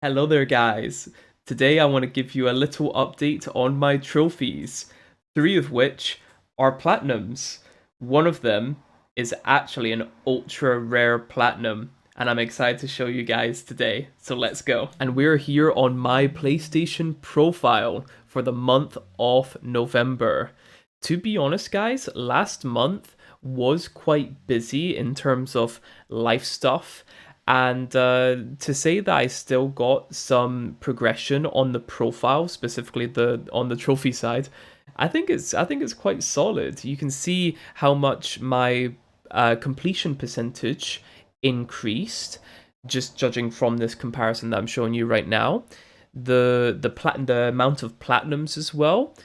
Hello there, guys. Today I want to give you a little update on my trophies, three of which are platinums. One of them is actually an ultra rare platinum, and I'm excited to show you guys today. So let's go. And we're here on my PlayStation profile for the month of November. To be honest, guys, last month was quite busy in terms of life stuff. And to say that I still got some progression on the profile, specifically the on the trophy side, I think it's quite solid. You can see how much my completion percentage increased, just judging from this comparison that I'm showing you right now. The amount of platinums as well.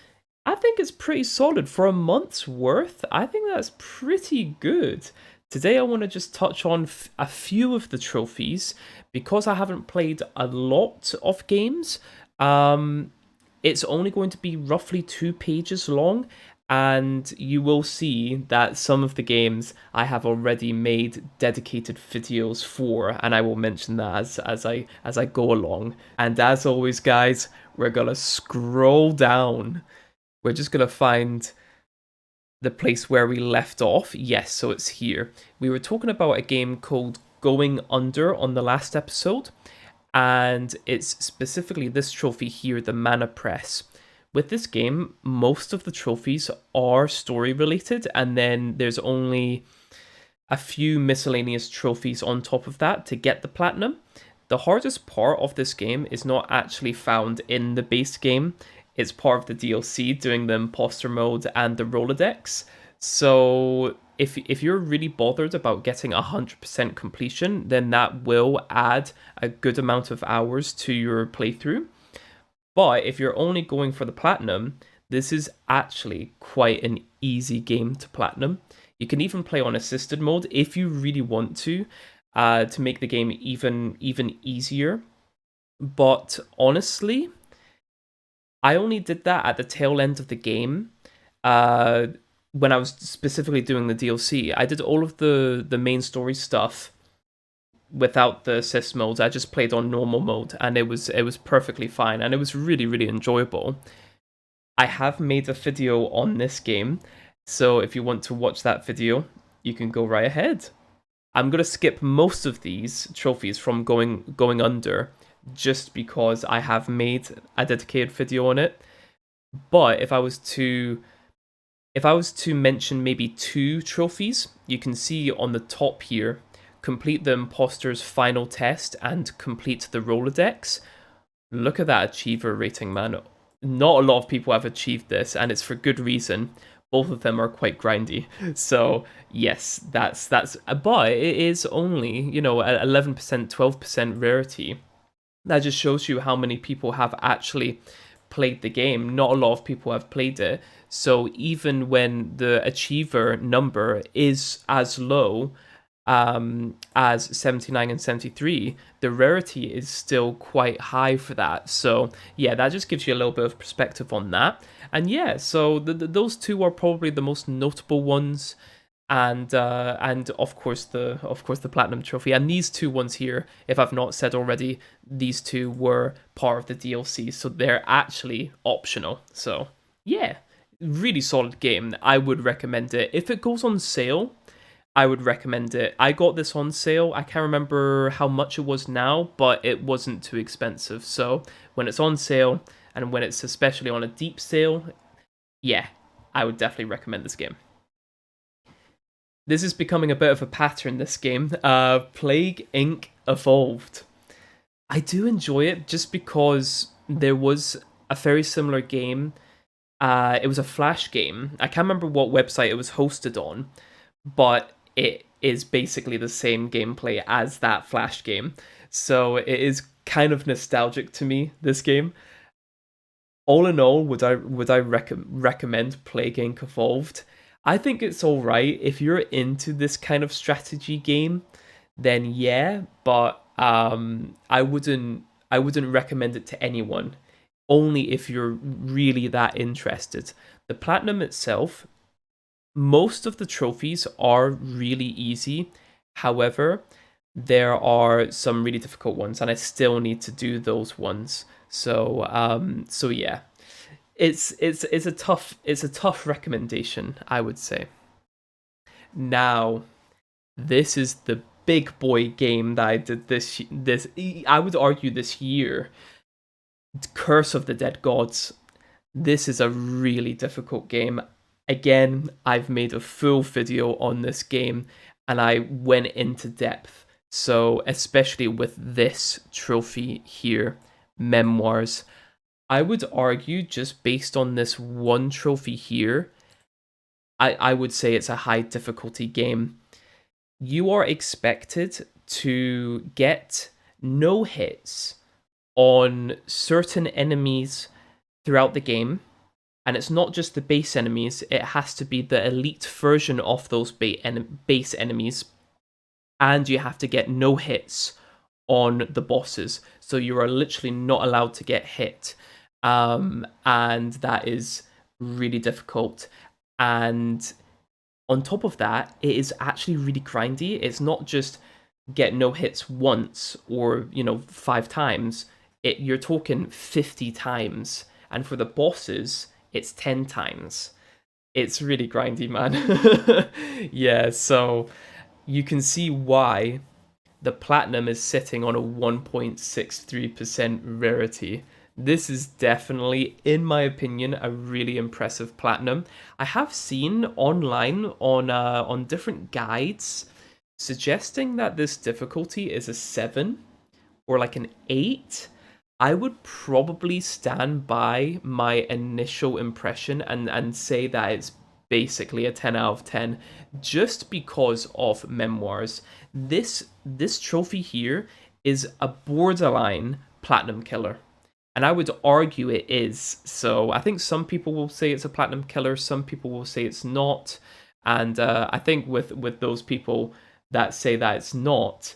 I think it's pretty solid for a month's worth. I think that's pretty good. Today I want to just touch on a few of the trophies because I haven't played a lot of games. It's only going to be roughly 2 pages long, and you will see that some of the games I have already made dedicated videos for, and I will mention that as I go along. And as always, guys, we're gonna scroll down. We're just gonna find the place where we left off. Yes, so it's here. We were talking about a game called Going Under on the last episode, and it's specifically this trophy here, the Mana Press. With this game, most of the trophies are story related, and then there's only a few miscellaneous trophies on top of that to get the platinum. The hardest part of this game is not actually found in the base game. It's part of the DLC, doing the imposter mode and the Rolodex. So if you're really bothered about getting 100% completion, then that will add a good amount of hours to your playthrough. But if you're only going for the platinum, this is actually quite an easy game to platinum. You can even play on assisted mode if you really want to make the game even easier. But honestly, I only did that at the tail end of the game. When I was specifically doing the DLC, I did all of the main story stuff without the assist modes. I just played on normal mode, and it was perfectly fine, and it was really enjoyable. I have made a video on this game, so if you want to watch that video, you can go right ahead. I'm gonna skip most of these trophies from going under, just because I have made a dedicated video on it. But if I was to mention maybe two trophies, you can see on the top here, complete the imposter's final test and complete the Rolodex. Look at that achiever rating, man. Not a lot of people have achieved this, and it's for good reason. Both of them are quite grindy. So yes, that's but it is only, 11%, 12% rarity. That just shows you how many people have actually played the game. Not a lot of people have played it. So even when the achiever number is as low as 79 and 73, the rarity is still quite high for that. So yeah, that just gives you a little bit of perspective on that. And yeah, so those two are probably the most notable ones. And of course the platinum trophy, and these two ones here, if I've not said already, these two were part of the DLC, so they're actually optional. So yeah, really solid game. I would recommend it. If it goes on sale, I would recommend it. I got this on sale. I can't remember how much it was now, but it wasn't too expensive. So when it's on sale, and when it's especially on a deep sale, yeah, I would definitely recommend this game. This is becoming a bit of a pattern, this game. Plague Inc. Evolved. I do enjoy it just because there was a very similar game. It was a Flash game. I can't remember what website it was hosted on, but it is basically the same gameplay as that Flash game. So it is kind of nostalgic to me, this game. All in all, would I recommend Plague Inc. Evolved? I think it's all right if you're into this kind of strategy game. Then yeah, but I wouldn't recommend it to anyone. Only if you're really that interested. The platinum itself, most of the trophies are really easy. However, there are some really difficult ones, and I still need to do those ones. So yeah, it's a tough recommendation, I would say. Now, this is the big boy game that I did this I would argue this year. Curse of the Dead Gods. This is a really difficult game. Again, I've made a full video on this game and I went into depth. So, especially with this trophy here, Memoirs, I would argue just based on this one trophy here, I would say it's a high difficulty game. You are expected to get no hits on certain enemies throughout the game. And it's not just the base enemies, it has to be the elite version of those base enemies. And you have to get no hits on the bosses. So you are literally not allowed to get hit. And that is really difficult. And on top of that, it is actually really grindy. It's not just get no hits once or, 5 times. You're talking 50 times. And for the bosses, it's 10 times. It's really grindy, man. Yeah, so you can see why the platinum is sitting on a 1.63% rarity. This is definitely, in my opinion, a really impressive platinum. I have seen online on different guides suggesting that this difficulty is a 7 or like an 8. I would probably stand by my initial impression and say that it's basically a 10 out of 10 just because of Memoirs. This trophy here is a borderline platinum killer. And I would argue it is. So I think some people will say it's a platinum killer, some people will say it's not. And I think with those people that say that it's not,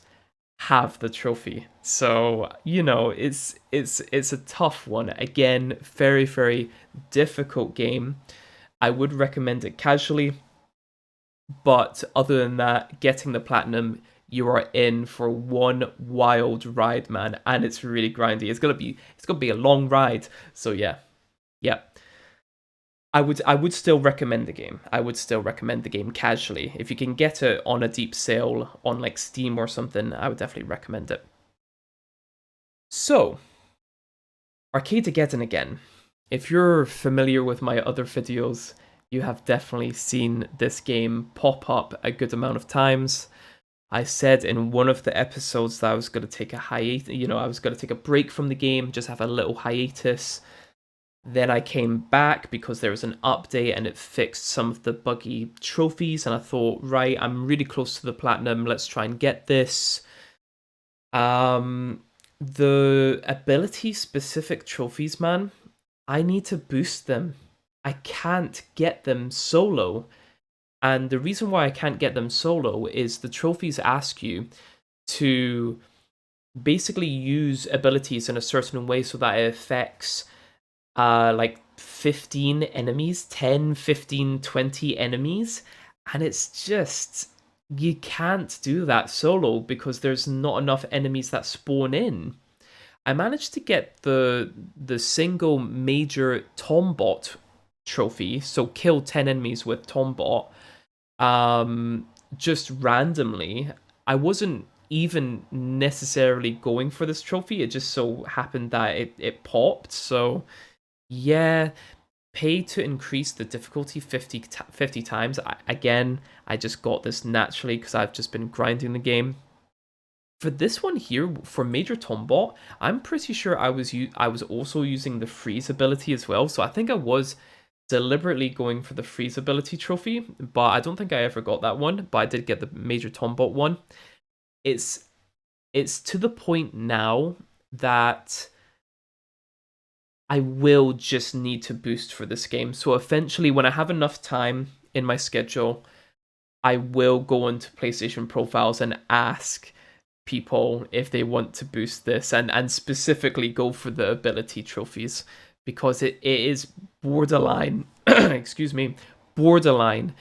have the trophy. So, it's a tough one. Again, very, very difficult game. I would recommend it casually. But other than that, getting the platinum, you are in for one wild ride, man, and it's really grindy. It's gonna be a long ride. So yeah. I would still recommend the game. I would still recommend the game casually. If you can get it on a deep sale on like Steam or something, I would definitely recommend it. So, Arcadegeddon again. If you're familiar with my other videos, you have definitely seen this game pop up a good amount of times. I said in one of the episodes that I was going to take a hiatus, I was going to take a break from the game, just have a little hiatus. Then I came back because there was an update and it fixed some of the buggy trophies, and I thought, right, I'm really close to the platinum, let's try and get this. The ability specific trophies, man, I need to boost them. I can't get them solo. And the reason why I can't get them solo is the trophies ask you to basically use abilities in a certain way so that it affects like 15 enemies, 10, 15, 20 enemies. And it's just, you can't do that solo because there's not enough enemies that spawn in. I managed to get the single major Tombot trophy, so kill 10 enemies with Tombot, just randomly. I wasn't even necessarily going for this trophy, it just so happened that it popped. So yeah, pay to increase the difficulty 50 times. I just got this naturally because I've just been grinding the game. For this one here, for Major Tombot, I'm pretty sure I was also using the freeze ability as well. So I think I was deliberately going for the freeze ability trophy, but I don't think I ever got that one. But I did get the Major Tombot one. It's to the point now that I will just need to boost for this game. So eventually, when I have enough time in my schedule, I will go into PlayStation Profiles and ask people if they want to boost this and specifically go for the ability trophies, because it is borderline excuse me, borderline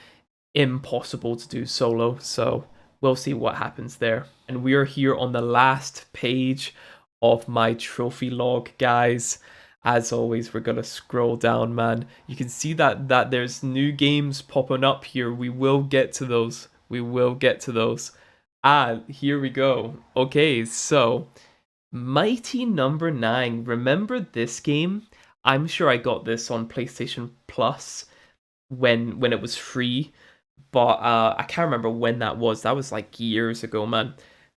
impossible to do solo. So we'll see what happens there. And we are here on the last page of my trophy log, guys. As always, we're gonna scroll down, man. You can see that there's new games popping up here. We will get to those. We will get to those. Ah, here we go. Okay, so Mighty Number 9. Remember this game? I'm sure I got this on PlayStation Plus when it was free, but I can't remember when that was. That was like years ago, man.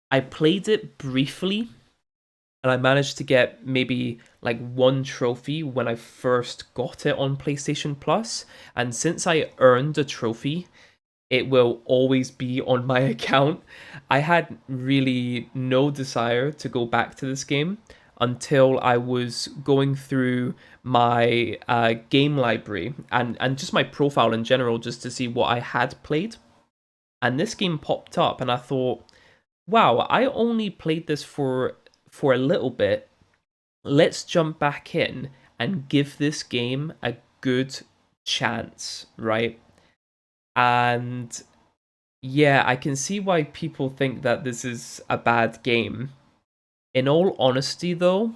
I played it briefly, and I managed to get maybe like one trophy when I first got it on PlayStation Plus. And since I earned a trophy, it will always be on my account. I had really no desire to go back to this game until I was going through my game library and just my profile in general, just to see what I had played. And this game popped up, and I thought, wow, I only played this for a little bit. Let's jump back in and give this game a good chance, right? And yeah, I can see why people think that this is a bad game. In all honesty, though,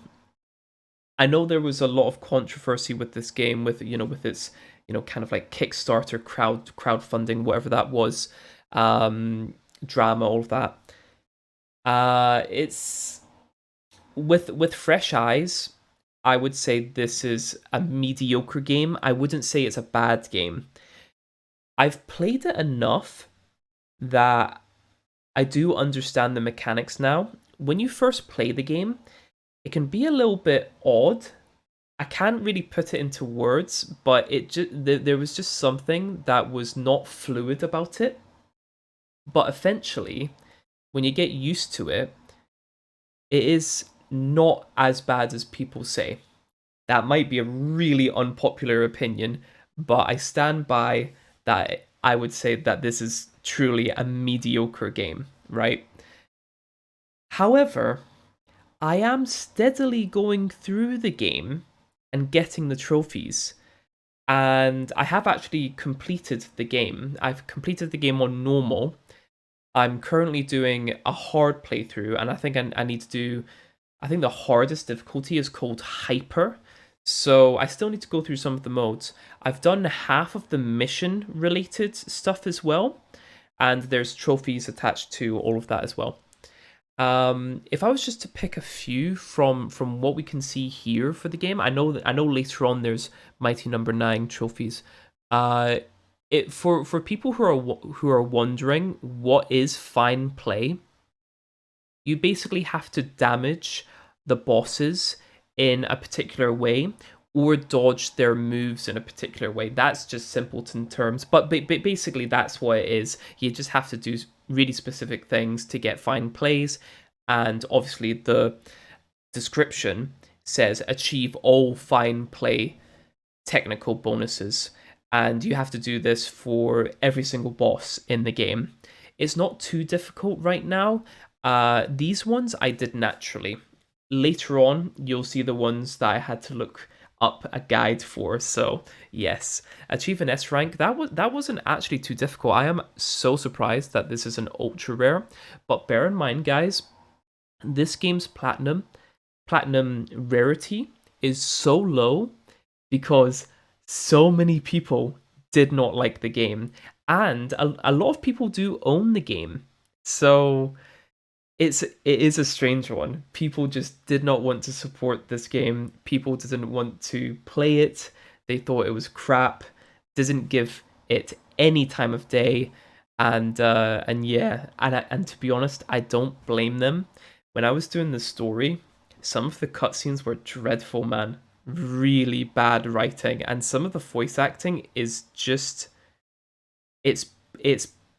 I know there was a lot of controversy with this game, with with its kind of like Kickstarter crowdfunding, whatever that was, drama, all of that. It's with fresh eyes, I would say this is a mediocre game. I wouldn't say it's a bad game. I've played it enough that I do understand the mechanics now. When you first play the game, it can be a little bit odd. I can't really put it into words, but there was just something that was not fluid about it. But eventually, when you get used to it, it is not as bad as people say. That might be a really unpopular opinion, but I stand by that. I would say that this is truly a mediocre game, right? However, I am steadily going through the game and getting the trophies. And I have actually completed the game. I've completed the game on normal. I'm currently doing a hard playthrough, and I think I need to do. I think the hardest difficulty is called Hyper. So I still need to go through some of the modes. I've done half of the mission related stuff as well, and there's trophies attached to all of that as well. If I was just to pick a few from what we can see here for the game, I know later on there's Mighty Number 9 trophies. It for people who are wondering what is fine play, you basically have to damage the bosses in a particular way or dodge their moves in a particular way. That's just simpleton terms, but basically that's what it is. You just have to do really specific things to get fine plays, and obviously the description says achieve all fine play technical bonuses, and you have to do this for every single boss in the game. It's not too difficult right now. These ones I did naturally. Later on, you'll see the ones that I had to look up a guide for. So yes, achieve an S rank. That wasn't actually too difficult. I am so surprised that this is an ultra rare. But bear in mind, guys, this game's platinum rarity is so low because so many people did not like the game, and a lot of people do own the game. So it is a strange one. People just did not want to support this game. People didn't want to play it. They thought it was crap. Didn't give it any time of day, and yeah, and to be honest, I don't blame them. When I was doing the story, some of the cutscenes were dreadful, man. Really bad writing, and some of the voice acting is just it's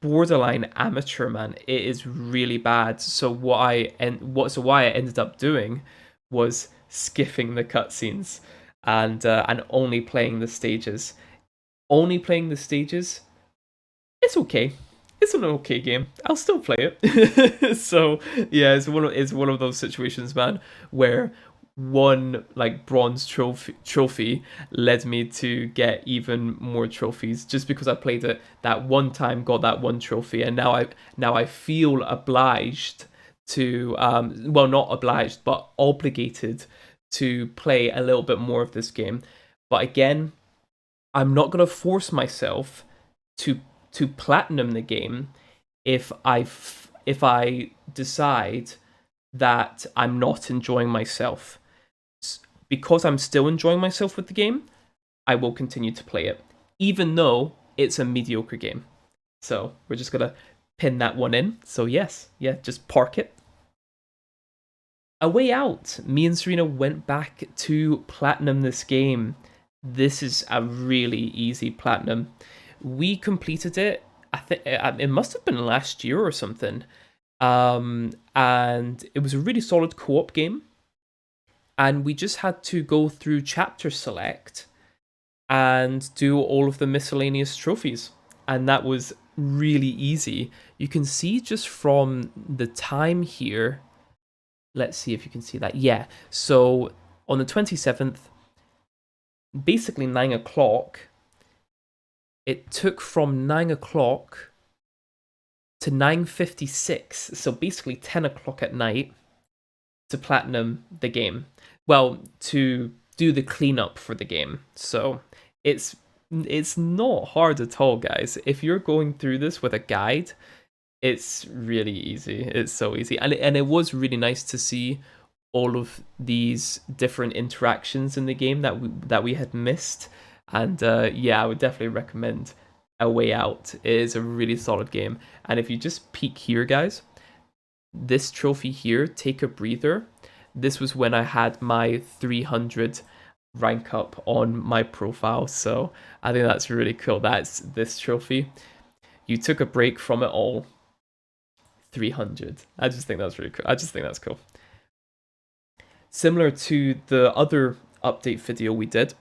borderline amateur, man. It is really bad. So why I ended up doing was skipping the cutscenes and only playing the stages. Only playing the stages. It's okay. It's an okay game. I'll still play it. So yeah, it's one of those situations, man, where one like bronze trophy led me to get even more trophies just because I played it that one time, got that one trophy, and now I feel obliged to well, not obliged but obligated to play a little bit more of this game. But again, I'm not gonna force myself to platinum the game if I decide that I'm not enjoying myself. Because I'm still enjoying myself with the game, I will continue to play it, even though it's a mediocre game. So we're just gonna pin that one in. So yes, yeah, just park it. A Way Out. Me and Serena went back to platinum this game. This is a really easy platinum. We completed it. I think it must have been last year or something. And it was a really solid co-op game. And we just had to go through chapter select and do all of the miscellaneous trophies. And that was really easy. You can see just from the time here. Let's see if you can see that. Yeah. So on the 27th, basically 9 o'clock, it took from 9 o'clock to 9:56. So basically 10 o'clock at night to platinum the game. Well, to do the cleanup for the game. So it's not hard at all, guys. If you're going through this with a guide, it's really easy. It's so easy. And it was really nice to see all of these different interactions in the game that we had missed. And yeah, I would definitely recommend A Way Out. It is a really solid game. And if you just peek here, guys, this trophy here, Take a Breather, this was when I had my 300 rank up on my profile. So I think that's really cool. That's this trophy. You took a break from it all. 300. I just think that's really cool. I just think that's cool. Similar to the other update video we did,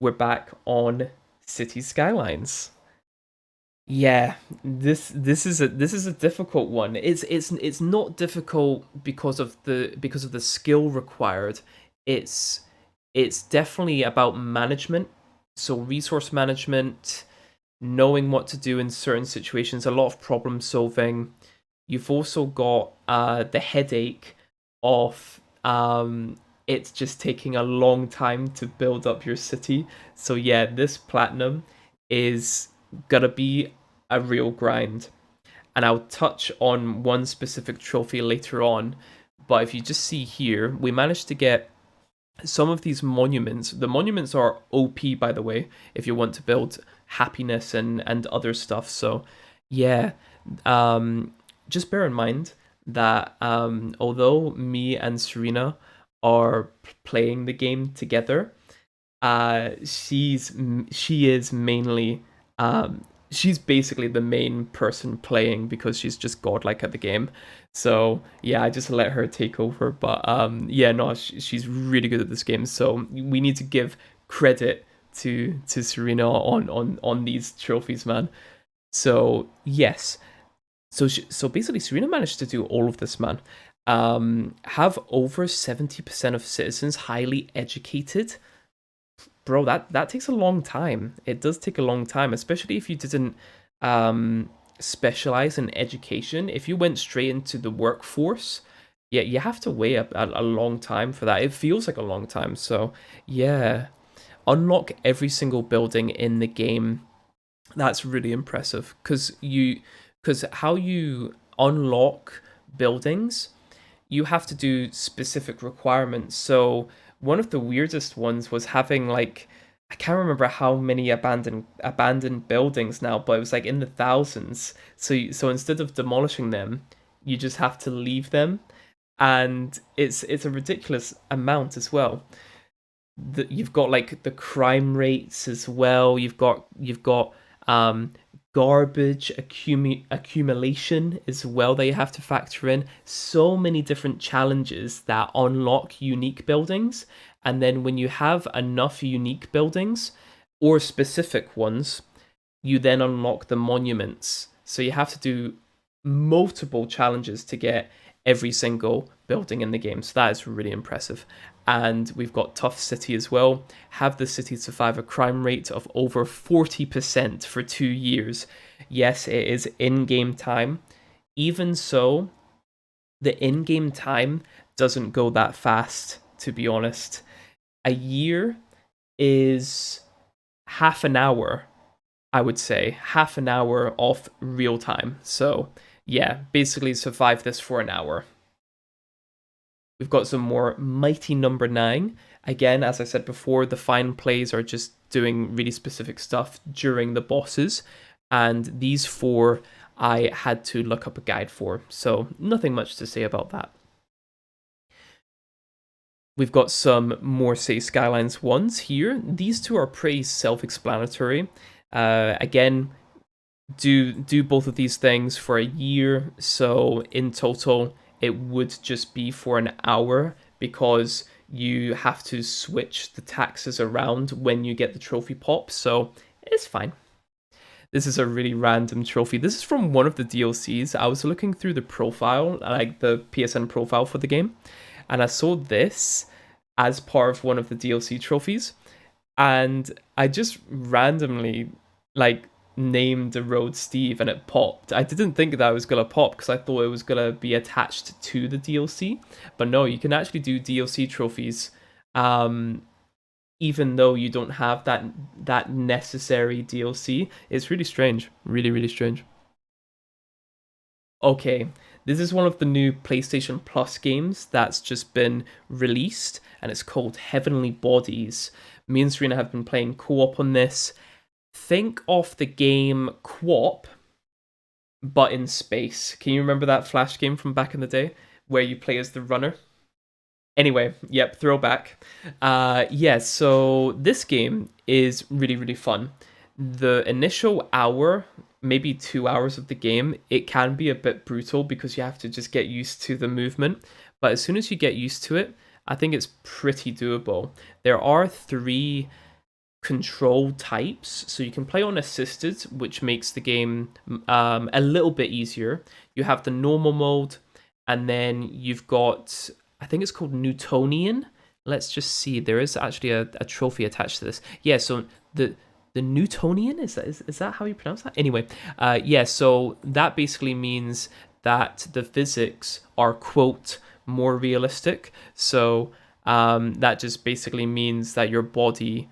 we're back on City Skylines. Yeah, this is a difficult one. It's not difficult because of the skill required. It's definitely about management. So resource management, knowing what to do in certain situations, a lot of problem solving. You've also got the headache of it's just taking a long time to build up your city. So yeah, this platinum is gonna be a real grind. And I'll touch on one specific trophy later on. But if you just see here, we managed to get some of these monuments. The monuments are OP, by the way, if you want to build happiness and other stuff. So yeah, just bear in mind that although me and Serena are playing the game together, she is mainly she's basically the main person playing because she's just godlike at the game. So yeah, I just let her take over. But yeah, no, she's really good at this game. So we need to give credit to Serena on these trophies, man. So yes, so basically Serena managed to do all of this, man. Have over 70% of citizens highly educated. Bro, that takes a long time. It does take a long time, especially if you didn't specialize in education. If you went straight into the workforce, yeah, you have to wait a long time for that. It feels like a long time. So yeah, unlock every single building in the game. That's really impressive because how you unlock buildings, you have to do specific requirements. So one of the weirdest ones was having like, I can't remember how many abandoned buildings now, but it was like in the thousands. So instead of demolishing them, you just have to leave them, and it's a ridiculous amount as well. You've got like the crime rates as well. You've got garbage accumulation as well that you have to factor in. So many different challenges that unlock unique buildings. And then when you have enough unique buildings or specific ones, you then unlock the monuments. So you have to do multiple challenges to get every single building in the game. So that is really impressive. And we've got Tough City as well. Have the city survive a crime rate of over 40% for 2 years. Yes, it is in-game time. Even so, the in-game time doesn't go that fast, to be honest. A year is half an hour, I would say. Half an hour of real time. So, yeah, basically survive this for an hour. We've got some more Mighty Number 9. Again, as I said before, the fine plays are just doing really specific stuff during the bosses. And these 4 I had to look up a guide for. So nothing much to say about that. We've got some more City Skylines ones here. These 2 are pretty self-explanatory. Again, do both of these things for a year. So in total, it would just be for an hour because you have to switch the taxes around when you get the trophy pop. So it's fine. This is a really random trophy. This is from one of the DLCs. I was looking through the profile, like the PSN profile for the game, and I saw this as part of one of the DLC trophies, and I just randomly like named the road Steve and it popped. I didn't think that was gonna pop because I thought it was gonna be attached to the DLC, but no, you can actually do DLC trophies even though you don't have that necessary DLC. It's really strange. Really strange. Okay, this is one of the new PlayStation Plus games that's just been released, and it's called Heavenly Bodies. Me and Serena have been playing co-op on this. Think of the game Co-op, but in space. Can you remember that Flash game from back in the day where you play as the runner? Anyway, yep, throwback. Yeah, so this game is really fun. The initial hour, maybe 2 hours of the game, it can be a bit brutal because you have to just get used to the movement. But as soon as you get used to it, I think it's pretty doable. There are 3 control types, so you can play on assisted, which makes the game a little bit easier. You have the normal mode, and then you've got, I think it's called Newtonian. Let's just see. There is actually a trophy attached to this. Yeah, so the Newtonian, is that how you pronounce that? Anyway, yeah, so that basically means that the physics are, quote, more realistic. So that just basically means that your body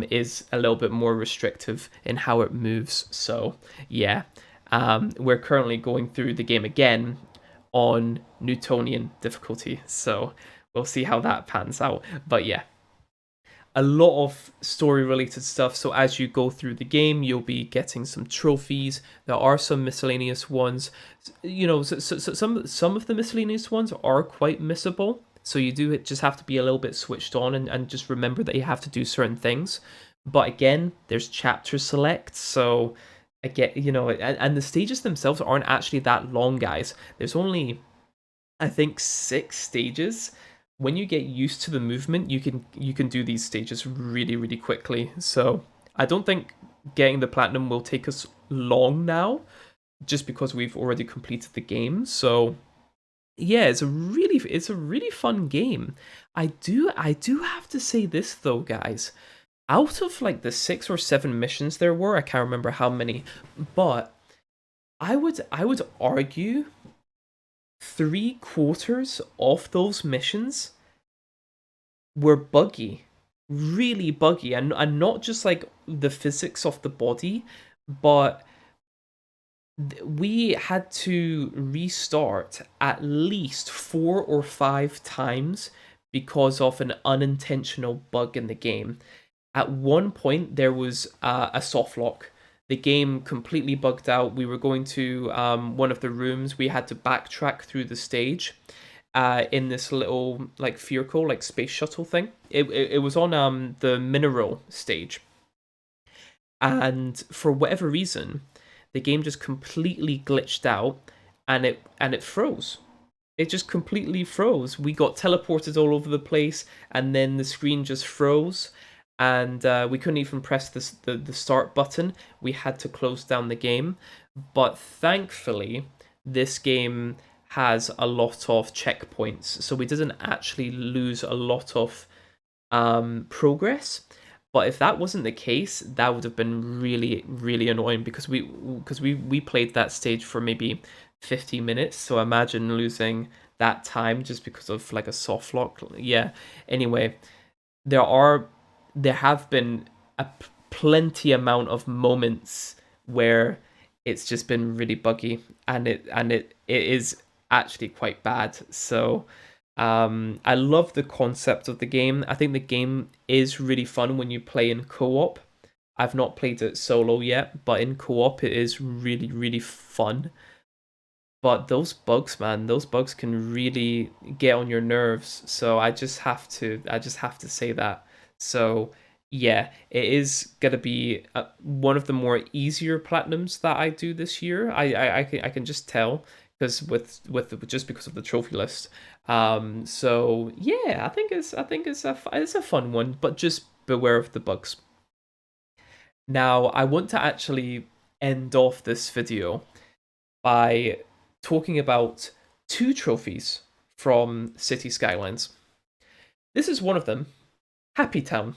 is a little bit more restrictive in how it moves. So yeah, we're currently going through the game again on Newtonian difficulty. So we'll see how that pans out. But yeah, a lot of story related stuff. So as you go through the game, you'll be getting some trophies. There are some miscellaneous ones. You know, so some of the miscellaneous ones are quite missable. So you do just have to be a little bit switched on and just remember that you have to do certain things. But again, there's chapter select. So again, you know, and the stages themselves aren't actually that long, guys. There's only, I think, 6 stages. When you get used to the movement, you can do these stages really quickly. So I don't think getting the platinum will take us long now, just because we've already completed the game. So yeah, it's a really fun game. I do have to say this though, guys. Out of like the 6 or 7 missions there were, I can't remember how many, but I would argue 3/4 of those missions were buggy, really buggy, and not just like the physics of the body, but we had to restart at least 4 or 5 times because of an unintentional bug in the game. At one point, there was a soft lock. The game completely bugged out. We were going to one of the rooms. We had to backtrack through the stage in this little like vehicle, like space shuttle thing. It was on the mineral stage. And for whatever reason, the game just completely glitched out and it froze. It just completely froze. We got teleported all over the place, and then the screen just froze, and we couldn't even press the start button. We had to close down the game. But thankfully, this game has a lot of checkpoints, so we didn't actually lose a lot of progress. But if that wasn't the case, that would have been really, really annoying because we played that stage for maybe 50 minutes. So imagine losing that time just because of like a soft lock. Yeah. Anyway, there are there have been a plenty amount of moments where it's just been really buggy, and it is actually quite bad. So I love the concept of the game. I think the game is really fun when you play in co-op. I've not played it solo yet, but in co-op it is really, really fun. But those bugs, man, those bugs can really get on your nerves. So I just have to say that. So yeah, it is gonna be one of the more easier platinums that I do this year. I can just tell because with just because of the trophy list. So yeah, I think it's a fun one, but just beware of the bugs. Now I want to actually end off this video by talking about two trophies from City Skylines. This is one of them, Happy Town.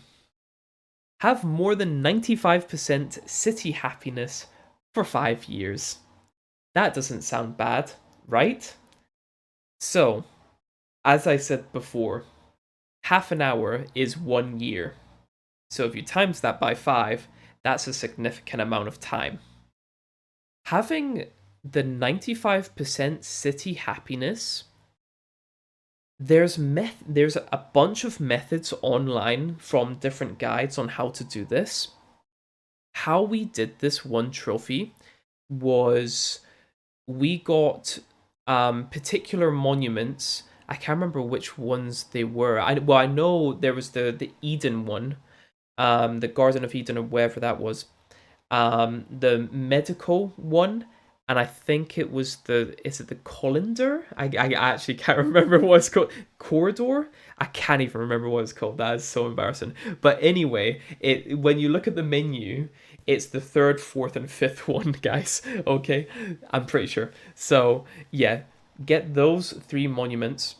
Have more than 95% city happiness for 5 years. That doesn't sound bad, right? So, as I said before, half an hour is 1 year. So if you times that by 5, that's a significant amount of time. Having the 95% city happiness, there's a bunch of methods online from different guides on how to do this. How we did this one trophy was we got particular monuments. I can't remember which ones they were. I know there was the Eden one, the Garden of Eden or wherever that was, the medical one, and I think it was is it the colander? I actually can't remember what it's called. Corridor? I can't even remember what it's called. That is so embarrassing. But anyway, it when you look at the menu, it's the third, fourth, and fifth one, guys. Okay, I'm pretty sure. So yeah, get those three monuments,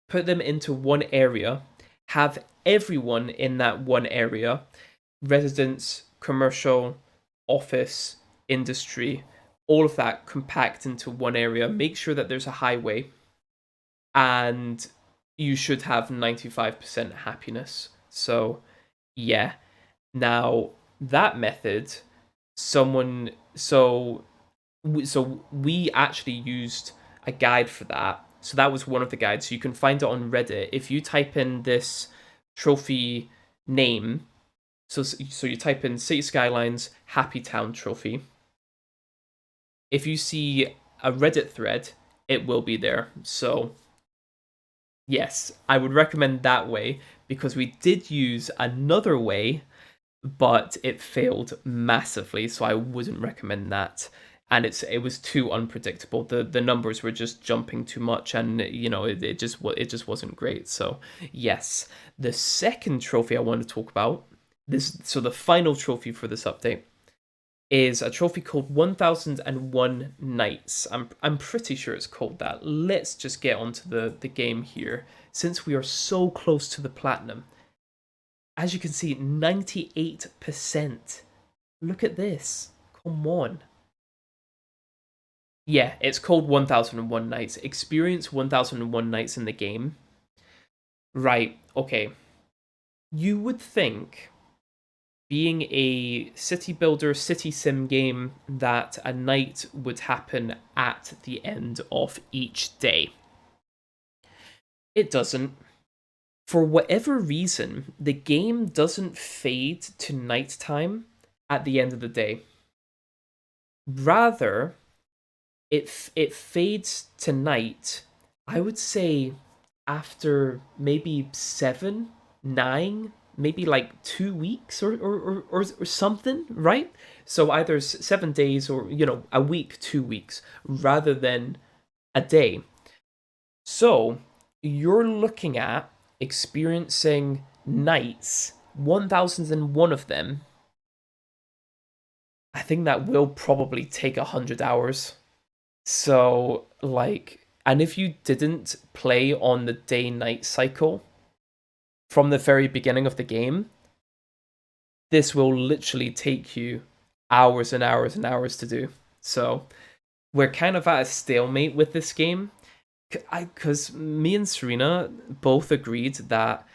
put them into one area, have everyone in that one area, residents, commercial, office, industry, all of that compact into one area. Make sure that there's a highway, and you should have 95% happiness. So, yeah. Now, that method, someone. So we actually used a guide for that. So that was one of the guides. So you can find it on Reddit. If you type in this trophy name, so you type in City Skylines Happy Town Trophy. If you see a Reddit thread, it will be there. So yes, I would recommend that way because we did use another way, but it failed massively. So I wouldn't recommend that. And it was too unpredictable. The numbers were just jumping too much, and it just wasn't great. So yes, the second trophy I want to talk about, so the final trophy for this update is a trophy called 1001 Nights. I'm pretty sure it's called that. Let's just get onto the game here, since we are so close to the platinum. As you can see, 98%. Look at this. Come on. Yeah, it's called 1001 Nights. Experience 1001 Nights in the game. Right, okay. You would think, being a city builder, city sim game, that a night would happen at the end of each day. It doesn't. For whatever reason, the game doesn't fade to nighttime at the end of the day. Rather, it fades to night, I would say, after maybe 7, 9, maybe like 2 weeks or something, right? So either 7 days or a week, 2 weeks, rather than a day. So you're looking at experiencing nights, 1001 of them. I think that will probably take 100 hours. So like, and if you didn't play on the day-night cycle from the very beginning of the game, this will literally take you hours and hours and hours to do. So we're kind of at a stalemate with this game, because me and Serena both agreed that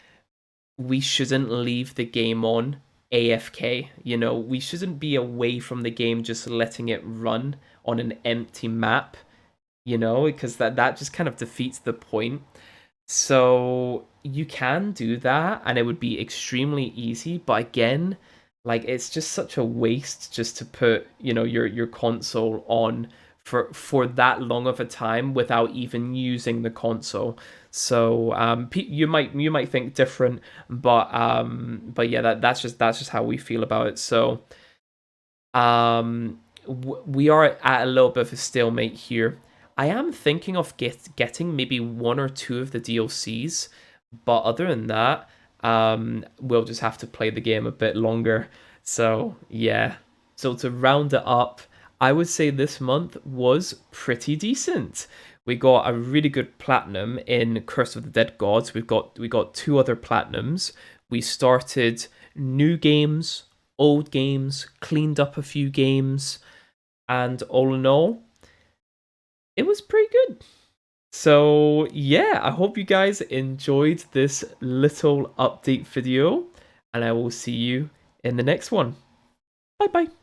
we shouldn't leave the game on AFK. You know, we shouldn't be away from the game just letting it run on an empty map, you know, because that just kind of defeats the point. So you can do that and it would be extremely easy, but again, like it's just such a waste just to put, you know, your console on for that long of a time without even using the console. So you might think different, but yeah, that's just how we feel about it. So we are at a little bit of a stalemate here. I am thinking of getting maybe one or two of the DLCs, but other than that, we'll just have to play the game a bit longer. So yeah. So to round it up, I would say this month was pretty decent. We got a really good platinum in Curse of the Dead Gods. We got two other platinums. We started new games, old games, cleaned up a few games, and all in all, it was pretty good. So yeah, I hope you guys enjoyed this little update video, and I will see you in the next one. Bye bye.